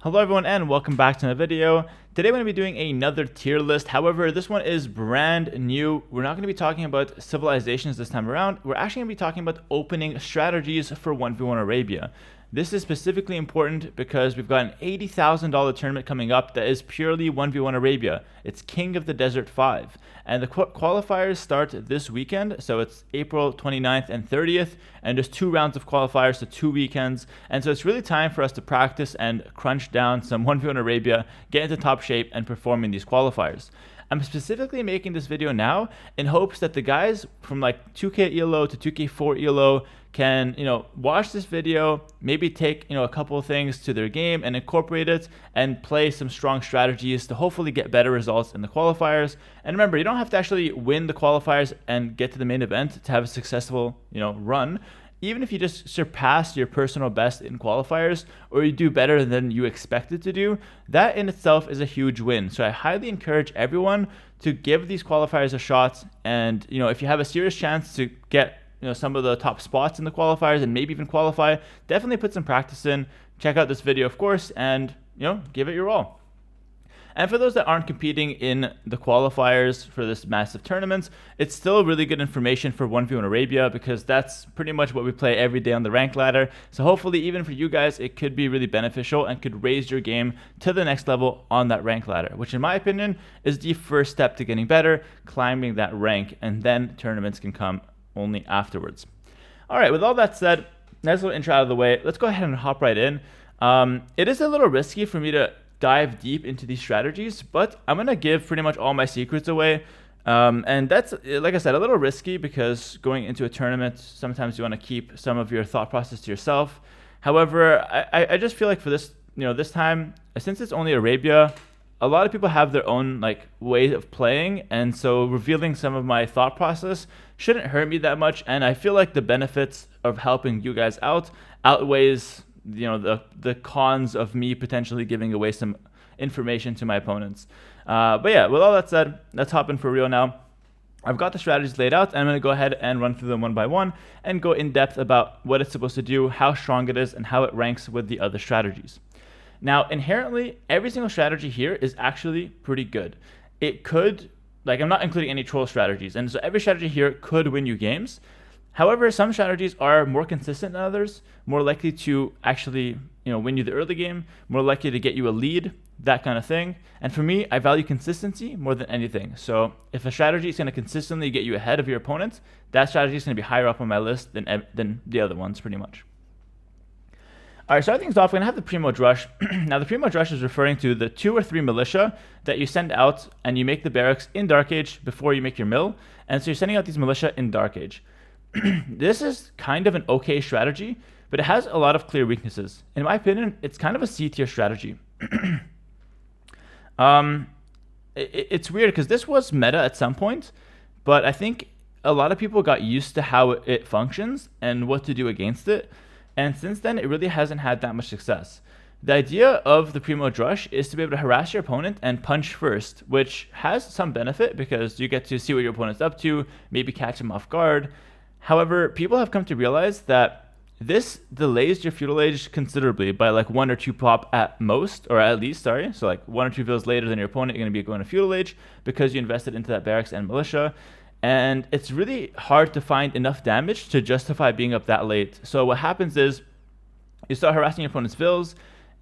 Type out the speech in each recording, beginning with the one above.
Hello everyone and welcome back to another video. Today we're going to be doing another tier list. However, this one is brand new. We're not going to be talking about civilizations this time around. We're actually going to be talking about opening strategies for 1v1 Arabia. This is specifically important because we've got an $80,000 tournament coming up that is purely 1v1 Arabia. It's King of the Desert 5. And the qualifiers start this weekend, so it's April 29th and 30th, and there's 2 rounds of qualifiers, so 2 weekends. And so it's really time for us to practice and crunch down some 1v1 Arabia, get into top shape, and perform in these qualifiers. I'm specifically making this video now in hopes that the guys from like 2K ELO to 2K4 ELO can, watch this video, maybe take, a couple of things to their game and incorporate it and play some strong strategies to hopefully get better results in the qualifiers. And remember, you don't have to actually win the qualifiers and get to the main event to have a successful, run. Even if you just surpass your personal best in qualifiers or you do better than you expected to do, that in itself is a huge win. So I highly encourage everyone to give these qualifiers a shot. And, if you have a serious chance to get, some of the top spots in the qualifiers and maybe even qualify, definitely put some practice in. Check out this video, of course, and, give it your all. And for those that aren't competing in the qualifiers for this massive tournament, it's still really good information for 1v1 Arabia because that's pretty much what we play every day on the rank ladder. So hopefully even for you guys, it could be really beneficial and could raise your game to the next level on that rank ladder, which in my opinion is the first step to getting better, climbing that rank, and then tournaments can come only afterwards. All right, with all that said, nice little intro out of the way, let's go ahead and hop right in. It is a little risky for me to dive deep into these strategies, but I'm gonna give pretty much all my secrets away, and that's, like I said, a little risky because going into a tournament sometimes you want to keep some of your thought process to yourself. However, I just feel like for this this time, since it's only Arabia, a lot of people have their own way of playing, and so revealing some of my thought process shouldn't hurt me that much, and I feel like the benefits of helping you guys out outweighs the cons of me potentially giving away some information to my opponents. But yeah, with all that said, let's hop in for real now. I've got the strategies laid out, and I'm going to go ahead and run through them one by one and go in depth about what it's supposed to do, how strong it is, and how it ranks with the other strategies. Now, inherently, every single strategy here is actually pretty good. It could, I'm not including any troll strategies, and so every strategy here could win you games. However, some strategies are more consistent than others, more likely to actually, win you the early game, more likely to get you a lead, that kind of thing. And for me, I value consistency more than anything. So if a strategy is going to consistently get you ahead of your opponent, that strategy is going to be higher up on my list than the other ones, pretty much. All right, starting things off, we're going to have the Primo Drush. Now, the Primo Drush is referring to the 2 or 3 militia that you send out, and you make the barracks in Dark Age before you make your mill. And so you're sending out these militia in Dark Age. This is kind of an okay strategy, but it has a lot of clear weaknesses. In my opinion, it's kind of a C tier strategy. It's weird because this was meta at some point, but I think a lot of people got used to how it functions and what to do against it. And since then, it really hasn't had that much success. The idea of the Primo Drush is to be able to harass your opponent and punch first, which has some benefit because you get to see what your opponent's up to, maybe catch him off guard. However, people have come to realize that this delays your feudal age considerably by 1 or 2 pop at most, or at least, sorry. So 1 or 2 villas later than your opponent, you're going to be going to feudal age because you invested into that barracks and militia. And it's really hard to find enough damage to justify being up that late. So what happens is you start harassing your opponent's villas,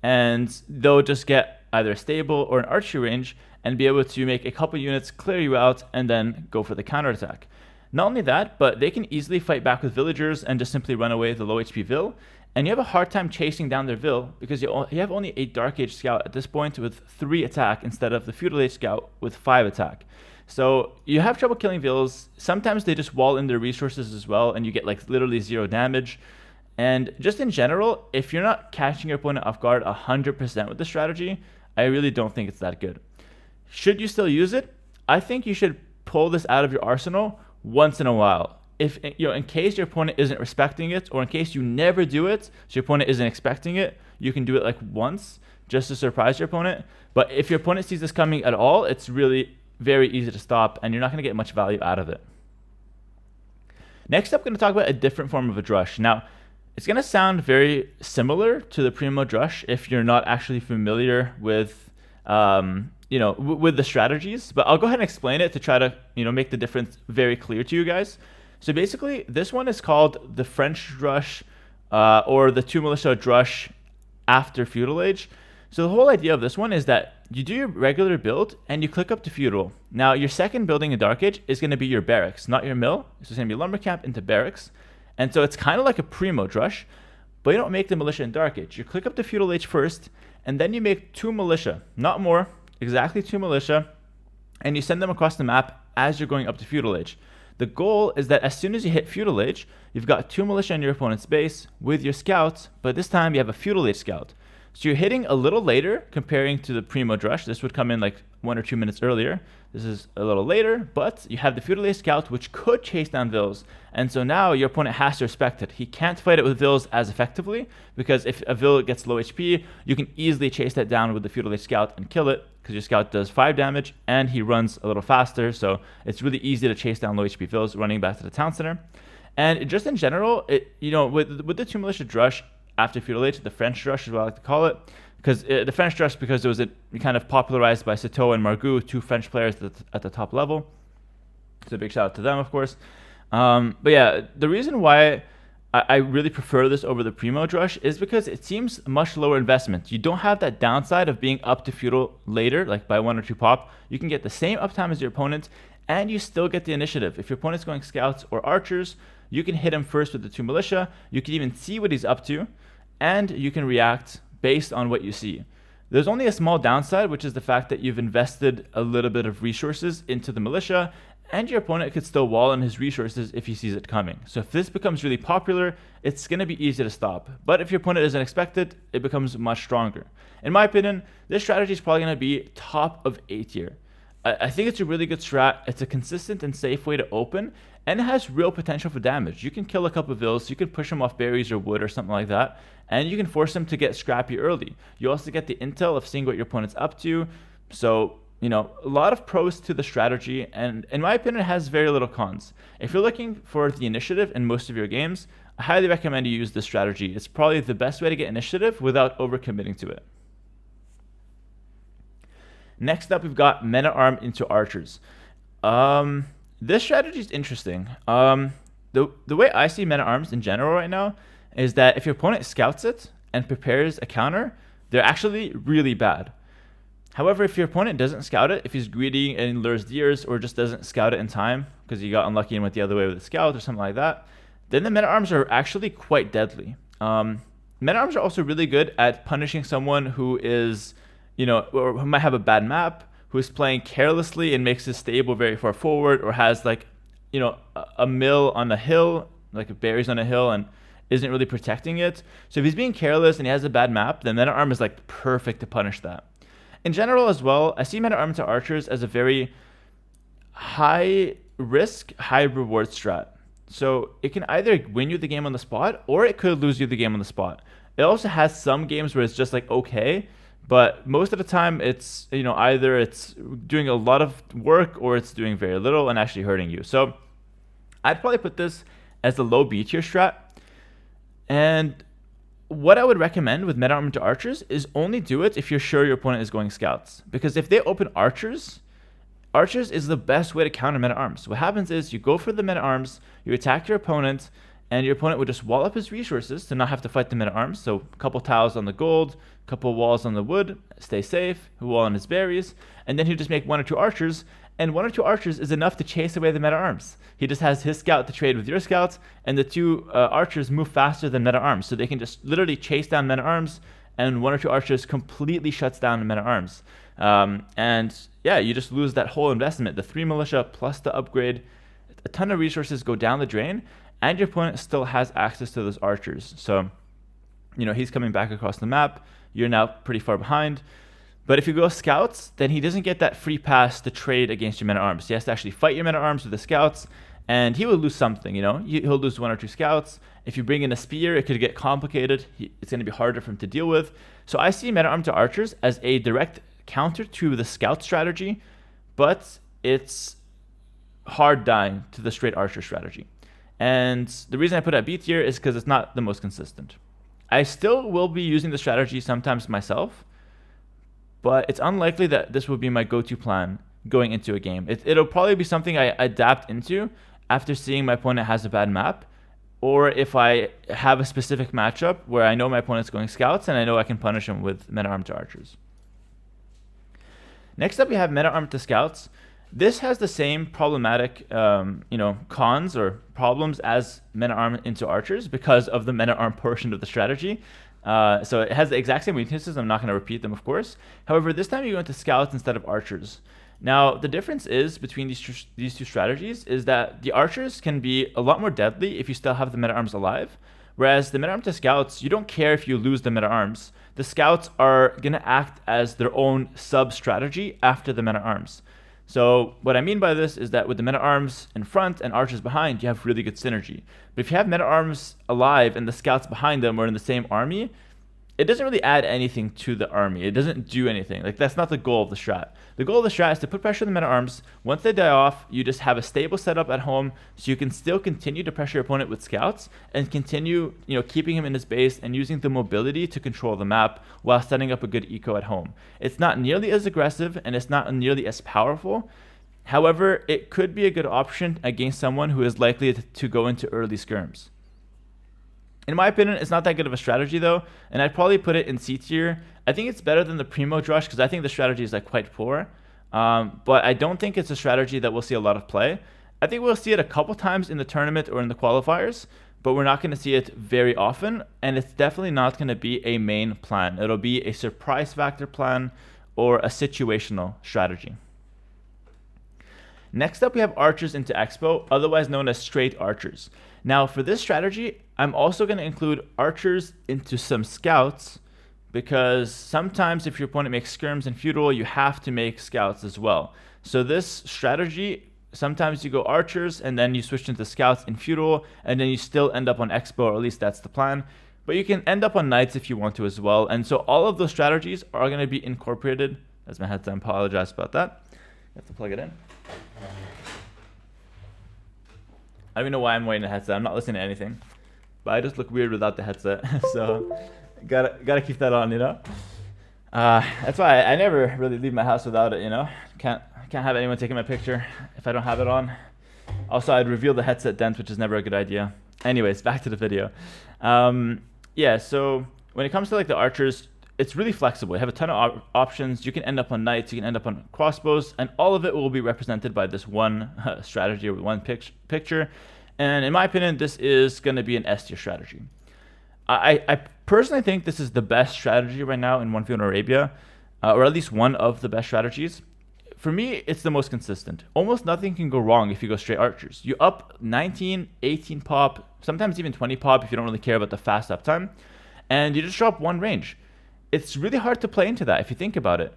and they'll just get either a stable or an archery range and be able to make a couple units, clear you out, and then go for the counterattack. Not only that, but they can easily fight back with villagers and just simply run away with the low HP Vill. And you have a hard time chasing down their Vill because you have only a Dark Age Scout at this point with 3 attack instead of the Feudal Age Scout with 5 attack. So you have trouble killing Vills. Sometimes they just wall in their resources as well, and you get literally 0 damage. And just in general, if you're not catching your opponent off guard 100% with the strategy, I really don't think it's that good. Should you still use it? I think you should pull this out of your arsenal once in a while. If in case your opponent isn't respecting it, or in case you never do it, so your opponent isn't expecting it, you can do it once just to surprise your opponent. But if your opponent sees this coming at all, it's really very easy to stop, and you're not going to get much value out of it. Next up, I'm going to talk about a different form of a drush. Now, It's going to sound very similar to the Primo Drush if you're not actually familiar with, with the strategies, but I'll go ahead and explain it to try to, make the difference very clear to you guys. So basically, this one is called the French Drush, or the 2 Militia Drush after Feudal Age. So the whole idea of this one is that you do your regular build and you click up to Feudal. Now your second building in Dark Age is going to be your barracks, not your mill. So it's going to be lumber camp into barracks. And so it's kind of like a Primo Drush, but you don't make the militia in Dark Age. You click up to Feudal Age first, and then you make 2 militia, not more, exactly 2 militia, and you send them across the map as you're going up to Feudal Age. The goal is that as soon as you hit Feudal Age, you've got 2 militia in your opponent's base with your scouts, but this time you have a Feudal Age scout. So you're hitting a little later comparing to the Primo Drush. This would come in like 1 or 2 minutes earlier. This is a little later, but you have the Feudal Age scout, which could chase down Vils. And so now your opponent has to respect it. He can't fight it with Vils as effectively, because if a Vil gets low HP, you can easily chase that down with the Feudal Age scout and kill it, because your scout does 5 damage and he runs a little faster. So it's really easy to chase down low HP Vils running back to the town center. And just in general, with the 2 Militia Drush after Feudal Age, the French Drush is what I like to call it, because the French Drush, because it was kind of popularized by Citeaux and Margou, 2 French players at the top level. So a big shout out to them, of course. But yeah, the reason why I really prefer this over the Primo Drush is because it seems much lower investment. You don't have that downside of being up to Feudal later, like by 1 or 2 pop. You can get the same uptime as your opponent, and you still get the initiative. If your opponent's going scouts or archers, you can hit him first with the 2 militia. You can even see what he's up to, and you can react based on what you see. There's only a small downside, which is the fact that you've invested a little bit of resources into the militia, and your opponent could still wall in his resources if he sees it coming. So if this becomes really popular, it's going to be easy to stop. But if your opponent doesn't expect it, it becomes much stronger. In my opinion, this strategy is probably going to be top of A tier. I think it's a really good strat. It's a consistent and safe way to open, and it has real potential for damage. You can kill a couple of Vils, you can push them off berries or wood or something like that, and you can force them to get scrappy early. You also get the intel of seeing what your opponent's up to. So, a lot of pros to the strategy, and in my opinion, it has very little cons. If you're looking for the initiative in most of your games, I highly recommend you use this strategy. It's probably the best way to get initiative without overcommitting to it. Next up, we've got Men-at-Arms into Archers. This strategy is interesting. The way I see Men-at-Arms in general right now is that if your opponent scouts it and prepares a counter, they're actually really bad. However, if your opponent doesn't scout it, if he's greedy and lures deers, or just doesn't scout it in time because he got unlucky and went the other way with a scout or something like that, then the Men-at-Arms are actually quite deadly. Men-at-Arms are also really good at punishing someone who is, or who might have a bad map, who's playing carelessly and makes his stable very far forward, or has a mill on a hill, like berries on a hill, and isn't really protecting it. So if he's being careless and he has a bad map, then Men-at-Arms is like perfect to punish that. In general as well, I see Men-at-Arms to Archers as a very high risk, high reward strat. So it can either win you the game on the spot, or it could lose you the game on the spot. It also has some games where it's just like okay, but most of the time it's, either it's doing a lot of work or it's doing very little and actually hurting you. So I'd probably put this as the low B tier strat. And what I would recommend with Men-at-Arms to Archers is only do it if you're sure your opponent is going scouts. Because if they open Archers is the best way to counter Men-at-Arms. What happens is you go for the Men-at-Arms, you attack your opponent, and your opponent would just wall up his resources to not have to fight the Men-at-Arms. So a couple tiles on the gold, a couple walls on the wood, stay safe, wall on his berries, and then he'll just make 1 or 2 archers, and 1 or 2 archers is enough to chase away the Men-at-Arms. He just has his scout to trade with your scouts, and the 2 archers move faster than Men-at-Arms, so they can just literally chase down Men-at-Arms, and 1 or 2 archers completely shuts down Men-at-Arms. And yeah, you just lose that whole investment. The 3 militia plus the upgrade, a ton of resources go down the drain, and your opponent still has access to those archers. So, he's coming back across the map. You're now pretty far behind. But if you go scouts, then he doesn't get that free pass to trade against your Men-at-Arms. He has to actually fight your Men-at-Arms with the scouts, and he will lose something, He'll lose 1 or 2 scouts. If you bring in a spear, it could get complicated. It's going to be harder for him to deal with. So I see Men-at-Arms to Archers as a direct counter to the scout strategy, but it's hard dying to the straight archer strategy. And the reason I put it at B tier is because it's not the most consistent. I still will be using the strategy sometimes myself, but it's unlikely that this will be my go-to plan going into a game. It'll probably be something I adapt into after seeing my opponent has a bad map, or if I have a specific matchup where I know my opponent's going scouts and I know I can punish him with meta arm to archers. Next up, we have meta arm to scouts. This has the same problematic, cons or problems as meta arm into archers because of the meta arm portion of the strategy. So it has the exact same weaknesses. I'm not going to repeat them, of course. However, this time you go into scouts instead of archers. Now, the difference is between these two strategies is that the archers can be a lot more deadly if you still have the meta arms alive, whereas the meta arm to scouts, you don't care if you lose the meta arms. The scouts are going to act as their own sub-strategy after the meta arms. So what I mean by this is that with the meta arms in front and archers behind, you have really good synergy. But if you have meta arms alive and the scouts behind them are in the same army, it doesn't really add anything to the army. It doesn't do anything. Like, that's not the goal of the strat. The goal of the strat is to put pressure on the meta arms. Once they die off, you just have a stable setup at home so you can still continue to pressure your opponent with scouts and continue, keeping him in his base and using the mobility to control the map while setting up a good eco at home. It's not nearly as aggressive and it's not nearly as powerful. However, it could be a good option against someone who is likely to go into early skirms. In my opinion, it's not that good of a strategy though, and I'd probably put it in C tier. I think it's better than the Primo Drush because I think the strategy is quite poor, but I don't think it's a strategy that we'll see a lot of play. I think we'll see it a couple times in the tournament or in the qualifiers, but we're not going to see it very often, and it's definitely not going to be a main plan. It'll be a surprise factor plan or a situational strategy. Next up, we have archers into expo, otherwise known as straight archers. Now, for this strategy, I'm also going to include archers into some scouts because sometimes if your opponent makes skirms and feudal, you have to make scouts as well. So this strategy, sometimes you go archers and then you switch into scouts in feudal, and then you still end up on expo, or at least that's the plan. But you can end up on knights if you want to as well. And so all of those strategies are going to be incorporated. That's my headset. I apologize about that. You have to plug it in. I don't even know why I'm wearing a headset. I'm not listening to anything, but I just look weird without the headset. So gotta keep that on, That's why I never really leave my house without it, Can't have anyone taking my picture if I don't have it on. Also, I'd reveal the headset dent, which is never a good idea. Anyways, back to the video. So when it comes to the archers, it's really flexible. You have a ton of options. You can end up on knights, you can end up on crossbows, and all of it will be represented by this one strategy or one picture. And in my opinion, this is going to be an S tier strategy. I personally think this is the best strategy right now in 1v1 Arabia, or at least one of the best strategies. For me, it's the most consistent. Almost nothing can go wrong if you go straight archers. You up 19, 18 pop, sometimes even 20 pop if you don't really care about the fast uptime, and you just drop one range. It's really hard to play into that if you think about it.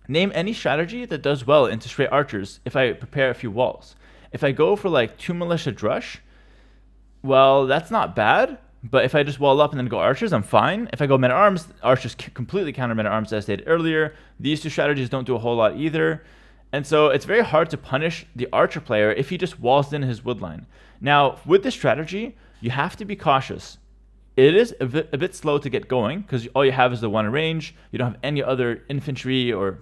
Name any strategy that does well into straight archers if I prepare a few walls. If I go for 2 militia drush, well, that's not bad, but if I just wall up and then go archers, I'm fine. If I go meta arms, archers completely counter meta arms as I stated earlier. These two strategies don't do a whole lot either. And so it's very hard to punish the archer player if he just walls in his woodline. Now, with this strategy, you have to be cautious. It is a bit slow to get going because all you have is the one range. You don't have any other infantry or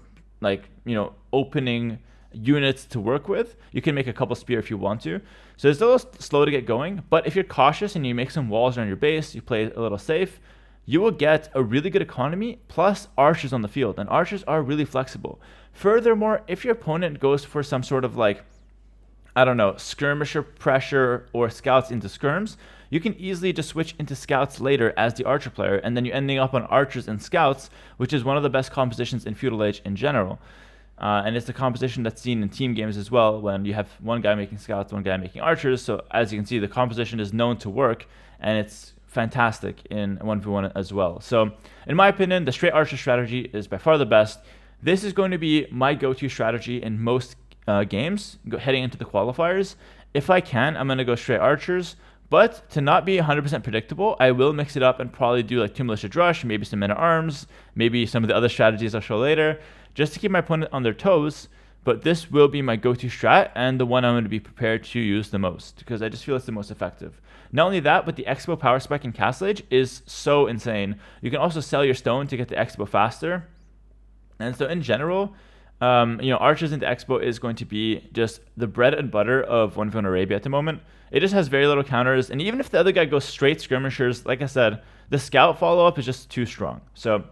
opening units to work with. You can make a couple spear if you want to. So it's a little slow to get going, but if you're cautious and you make some walls around your base, you play a little safe, you will get a really good economy plus archers on the field, and archers are really flexible. Furthermore, if your opponent goes for some sort of skirmisher pressure or scouts into skirms, you can easily just switch into scouts later as the archer player, and then you're ending up on archers and scouts, which is one of the best compositions in Feudal Age in general. And it's the composition that's seen in team games as well, when you have one guy making scouts, one guy making archers. So as you can see, the composition is known to work, and it's fantastic in 1v1 as well. So in my opinion, the straight archer strategy is by far the best. This is going to be my go-to strategy in most games heading into the qualifiers. If I can, I'm going to go straight archers. But to not be 100% predictable, I will mix it up and probably do 2 militia drush, maybe some men at arms, maybe some of the other strategies I'll show later, just to keep my opponent on their toes. but this will be my go-to strat and the one I'm going to be prepared to use the most because I just feel it's the most effective. Not only that, but the Expo power spike in Castle Age is so insane. You can also sell your stone to get the Expo faster. And so in general, Archers into Expo is going to be just the bread and butter of 1v1 Arabia at the moment. It just has very little counters, and even if the other guy goes straight skirmishers, like I said, the scout follow-up is just too strong. So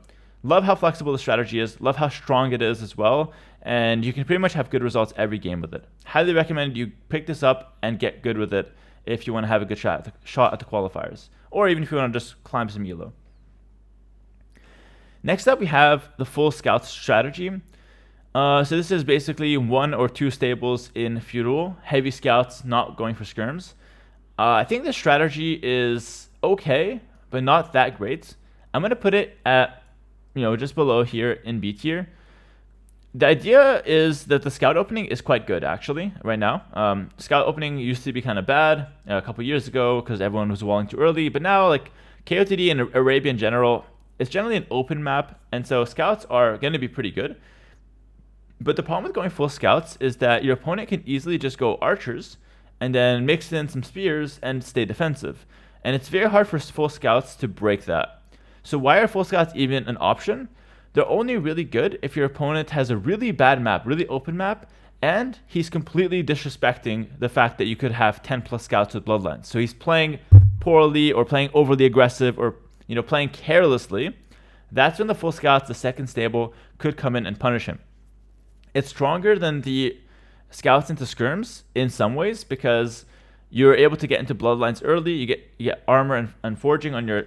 love how flexible the strategy is, love how strong it is as well, and you can pretty much have good results every game with it. Highly recommend you pick this up and get good with it if you want to have a good shot at the qualifiers, or even if you want to just climb some elo. Next up, we have the full scout strategy. So this is basically 1 or 2 stables in feudal, heavy scouts not going for skirms. I think the strategy is okay, but not that great. I'm going to put it at, just below here in B tier. The idea is that the scout opening is quite good actually right now. Scout opening used to be kind of bad a couple years ago because everyone was walling too early, but now like KOTD and Arabia in general, it's generally an open map, and so scouts are going to be pretty good. But the problem with going full scouts is that your opponent can easily just go archers and then mix in some spears and stay defensive. And it's very hard for full scouts to break that. So why are full scouts even an option? They're only really good if your opponent has a really bad map, really open map, and he's completely disrespecting the fact that you could have 10 plus scouts with bloodlines. So he's playing poorly or playing overly aggressive or playing carelessly. That's when the full scouts, the second stable, could come in and punish him. It's stronger than the scouts into skirms in some ways because you're able to get into bloodlines early. You get armor and forging on your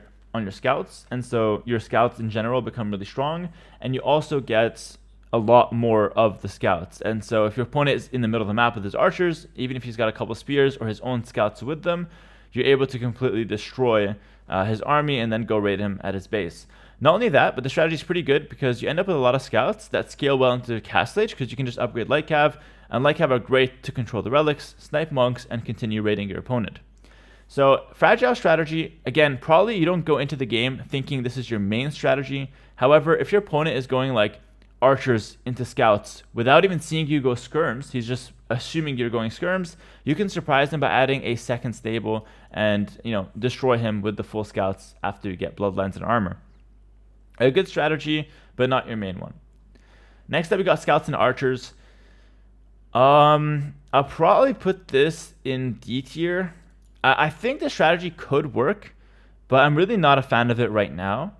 scouts, and so your scouts in general become really strong, and you also get a lot more of the scouts. And so if your opponent is in the middle of the map with his archers, even if he's got a couple spears or his own scouts with them, you're able to completely destroy his army and then go raid him at his base. Not only that, but the strategy is pretty good because you end up with a lot of scouts that scale well into Castle Age because you can just upgrade Light Cav, and Light Cav are great to control the relics, snipe monks, and continue raiding your opponent. So fragile strategy, again, probably you don't go into the game thinking this is your main strategy. However, if your opponent is going like archers into scouts without even seeing you go skirms, he's just assuming you're going skirms, you can surprise him by adding a second stable and destroy him with the full scouts after you get bloodlines and armor. A good strategy, but not your main one. Next up, we got scouts and archers. I'll probably put this in D tier. I think the strategy could work, but I'm really not a fan of it right now.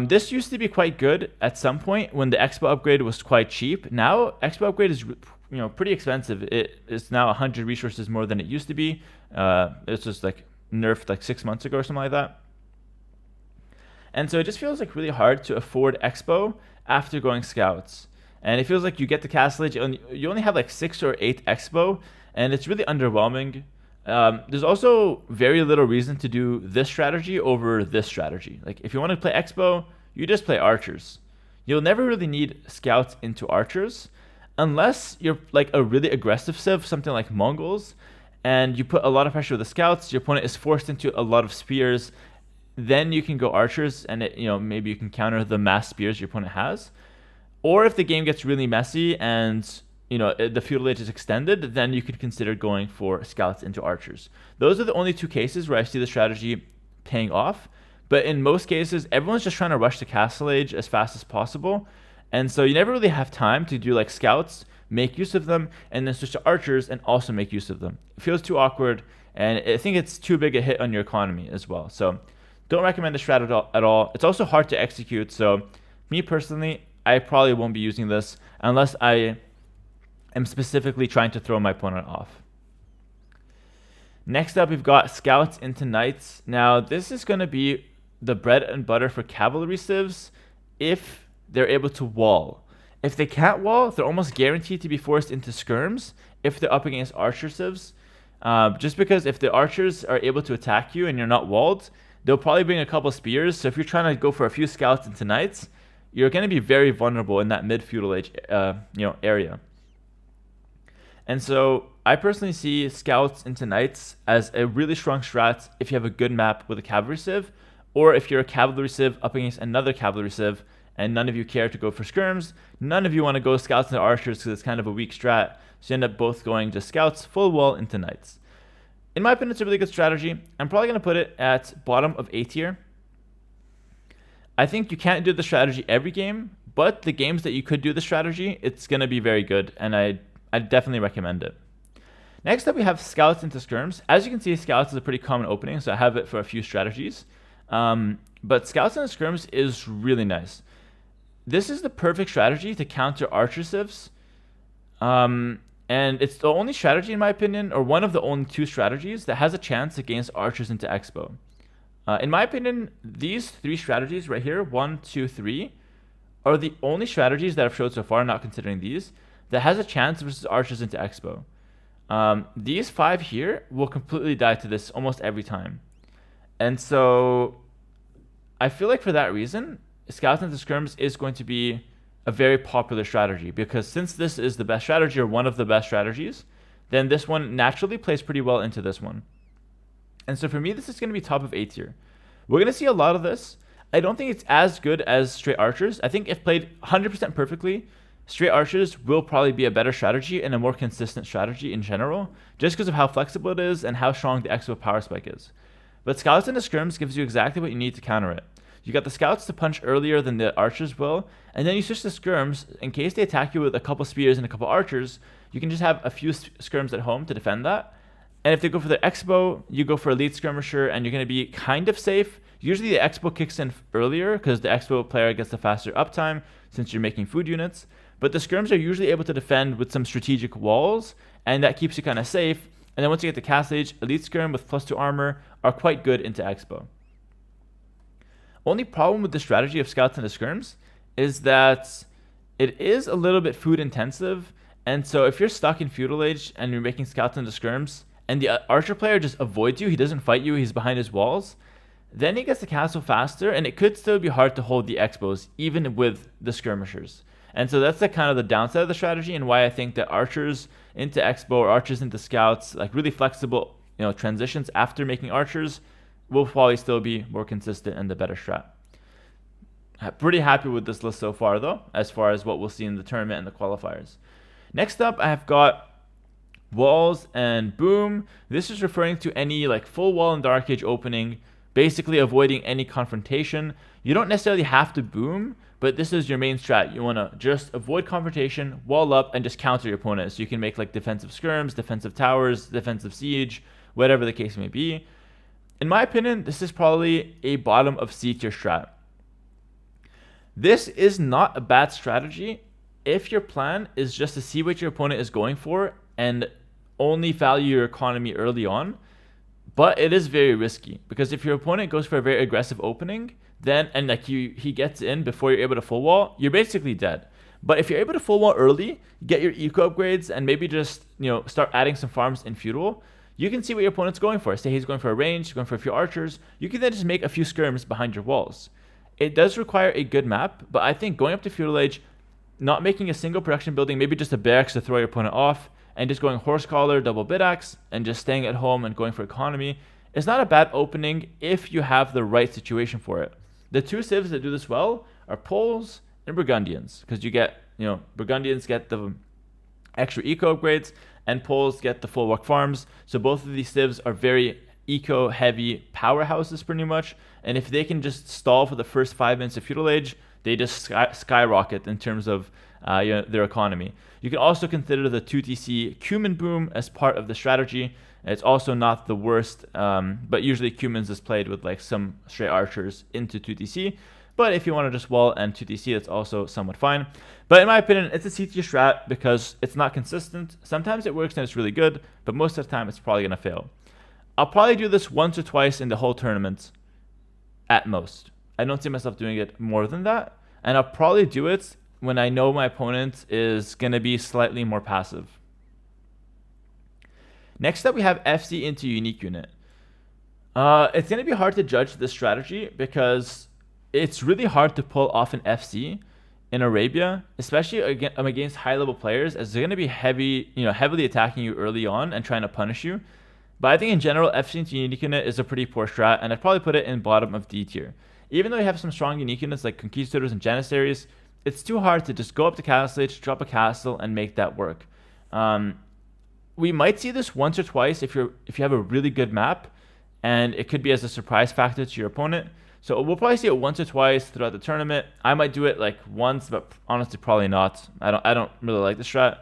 This used to be quite good at some point when the Expo upgrade was quite cheap. Now, Expo upgrade is pretty expensive. It is now 100 resources more than it used to be. It's just like nerfed like 6 months ago or something like that. And so it just feels like really hard to afford Expo after going scouts. And it feels like you get the Castle Age, you only have like 6 or 8 Expo, and it's really underwhelming. There's also very little reason to do this strategy over this strategy. Like if you want to play Expo, you just play archers. You'll never really need scouts into archers unless you're like a really aggressive civ, something like Mongols, and you put a lot of pressure with the scouts, your opponent is forced into a lot of spears. Then you can go archers, and maybe you can counter the mass spears your opponent has. Or if the game gets really messy and the feudal age is extended, then you could consider going for scouts into archers. Those are the only 2 cases where I see the strategy paying off. But in most cases, everyone's just trying to rush the Castle Age as fast as possible, and so you never really have time to do like scouts, make use of them, and then switch to archers and also make use of them. It feels too awkward, and I think it's too big a hit on your economy as well. So don't recommend the strat at all. It's also hard to execute, so me personally, I probably won't be using this unless I am specifically trying to throw my opponent off. Next up, we've got scouts into knights. Now, this is going to be the bread and butter for cavalry civs if they're able to wall. If they can't wall, they're almost guaranteed to be forced into skirms if they're up against archer civs. Just because if the archers are able to attack you and you're not walled, they'll probably bring a couple spears. So if you're trying to go for a few scouts into knights, you're going to be very vulnerable in that mid-feudal age area. And so I personally see scouts into knights as a really strong strat if you have a good map with a cavalry civ, or if you're a cavalry civ up against another cavalry civ, and none of you care to go for skirms, none of you want to go scouts into archers because it's kind of a weak strat, so you end up both going just scouts full wall into knights. In my opinion, it's a really good strategy. I'm probably going to put it at bottom of A tier. I think you can't do the strategy every game, but the games that you could do the strategy, it's going to be very good, and I definitely recommend it. Next up, we have scouts into skirms. As you can see, scouts is a pretty common opening, so I have it for a few strategies. But scouts into skirms is really nice. This is the perfect strategy to counter archer civs. And it's the only strategy, in my opinion, or one of the only two strategies that has a chance against archers into expo. In my opinion, these three strategies right here, 1, 2, 3, are the only strategies that I've showed so far, not considering these, that has a chance versus archers into expo. These 5 here will completely die to this almost every time. And so I feel like for that reason, scouts into skirms is going to be a very popular strategy, because since this is the best strategy, or one of the best strategies, then this one naturally plays pretty well into this one. And so for me, this is going to be top of A tier. We're going to see a lot of this. I don't think it's as good as straight archers. I think if played 100% perfectly, straight archers will probably be a better strategy and a more consistent strategy in general, just because of how flexible it is and how strong the expo power spike is. But scouts into skirms gives you exactly what you need to counter it. You got the scouts to punch earlier than the archers will, and then you switch to skirms. In case they attack you with a couple spears and a couple archers, you can just have a few skirms at home to defend that. And if they go for the expo, you go for elite skirmisher, and you're going to be kind of safe. Usually the expo kicks in earlier because the expo player gets the faster uptime since you're making food units. But the skirms are usually able to defend with some strategic walls, and that keeps you kind of safe. And then once you get to Castle Age, elite skirm with +2 armor are quite good into expo. Only problem with the strategy of scouts into skirms is that it is a little bit food intensive. And so if you're stuck in feudal age and you're making scouts into skirms, and the archer player just avoids you, he doesn't fight you, he's behind his walls, then he gets the castle faster, and it could still be hard to hold the expos, even with the skirmishers. And so that's the kind of the downside of the strategy, and why I think that archers into expo or archers into scouts, like really flexible, transitions after making archers, will probably still be more consistent and the better strat. I'm pretty happy with this list so far, though, as far as what we'll see in the tournament and the qualifiers. Next up, I have got walls and boom. This is referring to any full wall and dark age opening, basically avoiding any confrontation. You don't necessarily have to boom, but this is your main strat. You want to just avoid confrontation, wall up, and just counter your opponent. So you can make defensive skirms, defensive towers, defensive siege, whatever the case may be. In my opinion, this is probably a bottom of C tier strat. This is not a bad strategy if your plan is just to see what your opponent is going for and only value your economy early on. But it is very risky, because if your opponent goes for a very aggressive opening, then he gets in before you're able to full wall, you're basically dead. But if you're able to full wall early, get your eco upgrades, and maybe just start adding some farms in feudal, you can see what your opponent's going for. Say he's going for a range, going for a few archers, you can then just make a few skirms behind your walls. It does require a good map, but I think going up to feudal age, not making a single production building, maybe just a barracks to throw your opponent off, and just going horse collar, double bit axe, and just staying at home and going for economy, is not a bad opening if you have the right situation for it. The two civs that do this well are Poles and Burgundians, because you get, Burgundians get the extra eco upgrades, and Poles get the full work farms. So both of these civs are very eco heavy powerhouses pretty much, and if they can just stall for the first 5 minutes of feudal age, they just skyrocket in terms of their economy. You can also consider the 2TC cumin boom as part of the strategy. It's also not the worst, but usually cumins is played with some straight archers into 2TC. But if you want to just wall and 2TC, that's also somewhat fine. But in my opinion, it's a C tier strat because it's not consistent. Sometimes it works and it's really good, but most of the time it's probably going to fail. I'll probably do this once or twice in the whole tournament at most. I don't see myself doing it more than that. And I'll probably do it when I know my opponent is going to be slightly more passive. Next up, we have FC into unique unit. It's going to be hard to judge this strategy because it's really hard to pull off an FC in Arabia, especially against high-level players, as they're going to be heavily attacking you early on and trying to punish you. But I think in general, FC into unique unit is a pretty poor strat, and I'd probably put it in bottom of D tier. Even though you have some strong unique units like Conquistadors and Janissaries, it's too hard to just go up to Castle Age, drop a castle, and make that work. We might see this once or twice if you have a really good map, and it could be as a surprise factor to your opponent. So we'll probably see it once or twice throughout the tournament. I might do it like once, but honestly probably not. I don't really like the strat.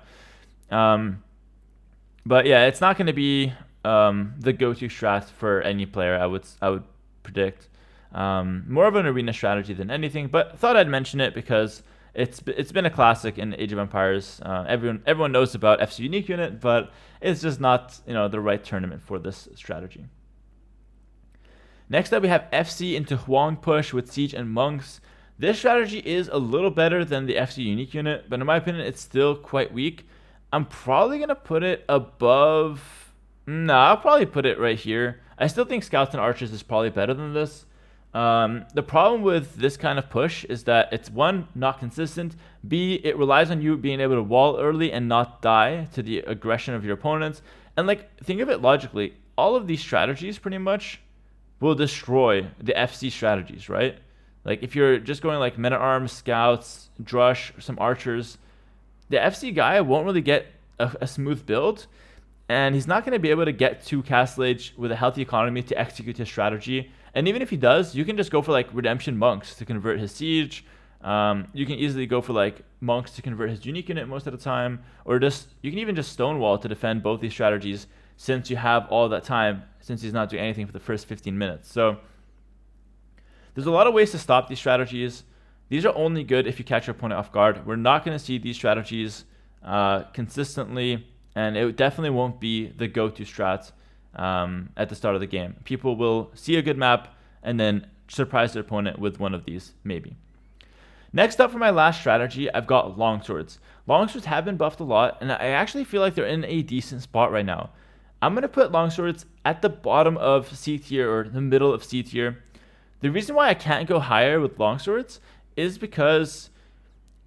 But yeah, it's not going to be the go-to strat for any player. I would predict more of an arena strategy than anything. But thought I'd mention it because it's been a classic in Age of Empires. Everyone knows about FC Unique Unit, but it's just not the right tournament for this strategy. Next up, we have FC into Huang push with Siege and Monks. This strategy is a little better than the FC Unique Unit, but in my opinion, it's still quite weak. I'm probably going to put it above... I'll probably put it right here. I still think Scouts and Archers is probably better than this. The problem with this kind of push is that it's one, not consistent, B, it relies on you being able to wall early and not die to the aggression of your opponents. And think of it logically, all of these strategies pretty much will destroy the FC strategies, right? Like if you're just going like Men-at-Arms, Scouts, Drush, some Archers, the FC guy won't really get a smooth build, and he's not going to be able to get to Castle Age with a healthy economy to execute his strategy. And even if he does, you can just go for like Redemption Monks to convert his Siege. You can easily go for like Monks to convert his unique unit most of the time, or you can even just Stonewall to defend both these strategies since you have all that time, since he's not doing anything for the first 15 minutes. So there's a lot of ways to stop these strategies. These are only good if you catch your opponent off guard. We're not going to see these strategies consistently, and it definitely won't be the go-to strat at the start of the game. People will see a good map and then surprise their opponent with one of these, maybe. Next up for my last strategy, I've got Longswords. Longswords have been buffed a lot, and I actually feel like they're in a decent spot right now. I'm going to put Longswords at the bottom of C tier or the middle of C tier. The reason why I can't go higher with Longswords is because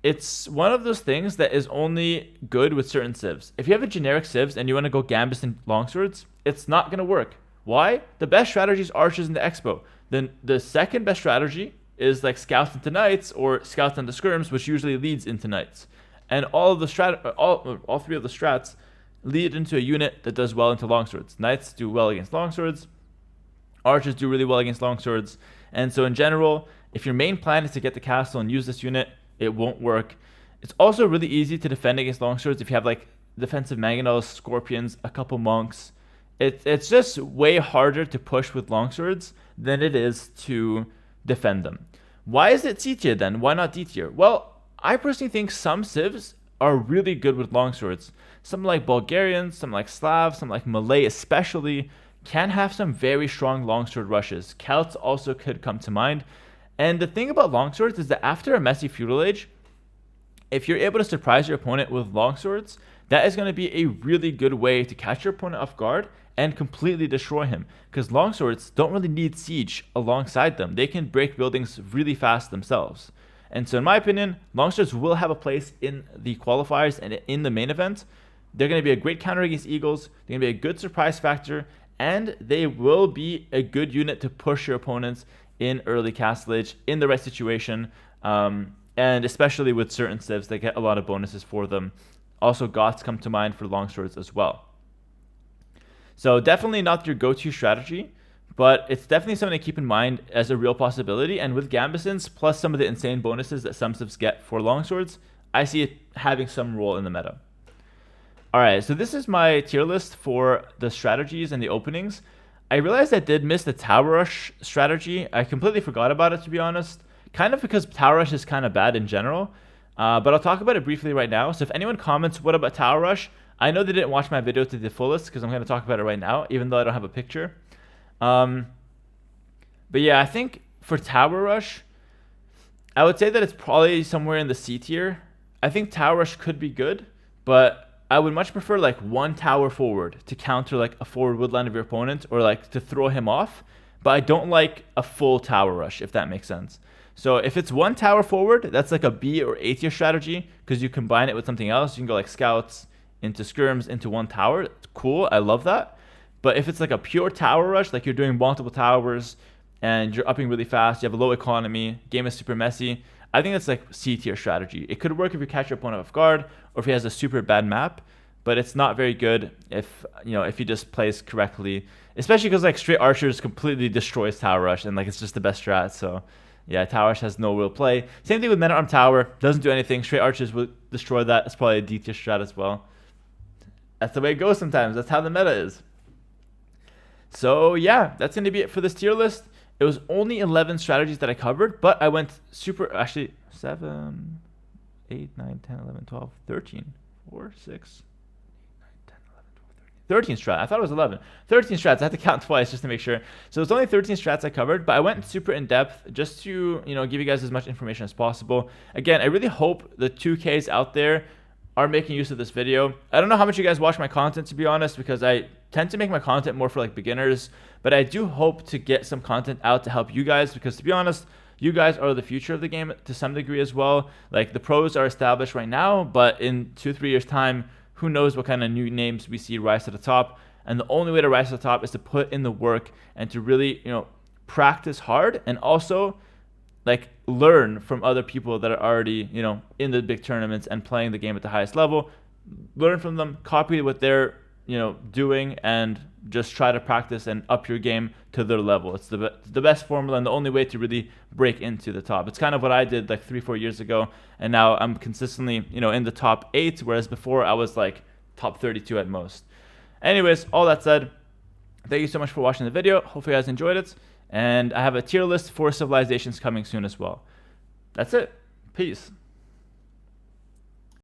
it's one of those things that is only good with certain civs. If you have a generic civs and you want to go Gambus and Longswords, it's not going to work. Why? The best strategy is Archers into Expo. Then the second best strategy is like Scouts into Knights or Scouts into Skirms, which usually leads into Knights. And all three of the strats lead into a unit that does well into Longswords. Knights do well against Longswords. Archers do really well against Longswords. And so in general, if your main plan is to get the castle and use this unit, it won't work. It's also really easy to defend against Longswords if you have like defensive Mangonels, Scorpions, a couple Monks. It's just way harder to push with Longswords than it is to defend them. Why is it C tier then? Why not D tier? Well, I personally think some civs are really good with Longswords. Some like Bulgarians, some like Slavs, some like Malay especially, can have some very strong longsword rushes. Celts also could come to mind. And the thing about longswords is that after a messy feudal age, if you're able to surprise your opponent with longswords, that is going to be a really good way to catch your opponent off guard and completely destroy him. Because longswords don't really need siege alongside them. They can break buildings really fast themselves. And so in my opinion, longswords will have a place in the qualifiers and in the main event. They're going to be a great counter against eagles. They're going to be a good surprise factor. And they will be a good unit to push your opponents in early Castle Age in the right situation. And especially with certain civs that get a lot of bonuses for them. Also, Goths come to mind for longswords as well. So definitely not your go-to strategy, but it's definitely something to keep in mind as a real possibility. And with Gambesons, plus some of the insane bonuses that some civs get for longswords, I see it having some role in the meta. Alright, so this is my tier list for the strategies and the openings. I realized I did miss the Tower Rush strategy. I completely forgot about it, to be honest. Kind of because Tower Rush is kind of bad in general. But I'll talk about it briefly right now. So if anyone comments, what about Tower Rush? I know they didn't watch my video to the fullest because I'm going to talk about it right now, even though I don't have a picture. But yeah, I think for Tower Rush, I would say that it's probably somewhere in the C tier. I think Tower Rush could be good, but I would much prefer like one tower forward to counter like a forward woodland of your opponent or like to throw him off. But I don't like a full Tower Rush, if that makes sense. So if it's one tower forward, that's like a B or A tier strategy because you combine it with something else. You can go like Scouts into Skirms into one tower. It's cool. I love that. But if it's like a pure tower rush, like you're doing multiple towers and you're upping really fast, you have a low economy, game is super messy, I think that's like C tier strategy. It could work if you catch your opponent off guard or if he has a super bad map, but it's not very good if, you know, if he just plays correctly, especially because like straight archers completely destroys tower rush and like it's just the best strat. So yeah, tower rush has no real play. Same thing with men at arm tower, doesn't do anything. Straight archers will destroy that. It's probably a D tier strat as well. That's the way it goes sometimes. That's how the meta is. So yeah, that's going to be it for this tier list. It was only 11 strategies that I covered, but I went super, actually 7, 8, 9, 10, 11, 12, 13, 4, 6, 13 strats. I thought it was 11. 13 strats. I had to count twice just to make sure. So it's only 13 strats I covered, but I went super in depth just to, you know, give you guys as much information as possible. Again, I really hope the 2Ks out there are making use of this video. I don't know how much you guys watch my content, to be honest, because I tend to make my content more for like beginners, but I do hope to get some content out to help you guys, because to be honest, you guys are the future of the game to some degree as well. Like the pros are established right now, but in 2-3 years time, who knows what kind of new names we see rise to the top. And the only way to rise to the top is to put in the work and to really, you know, practice hard and also like learn from other people that are already, you know, in the big tournaments and playing the game at the highest level. Learn from them, copy what they're, you know, doing, and just try to practice and up your game to their level. It's the best formula and the only way to really break into the top. It's kind of what I did like 3-4 years ago, and now I'm consistently, you know, in the top 8, whereas before I was like top 32 at most. Anyways, all that said, thank you so much for watching the video. Hopefully you guys enjoyed it, and I have a tier list for civilizations coming soon as well. That's it. Peace.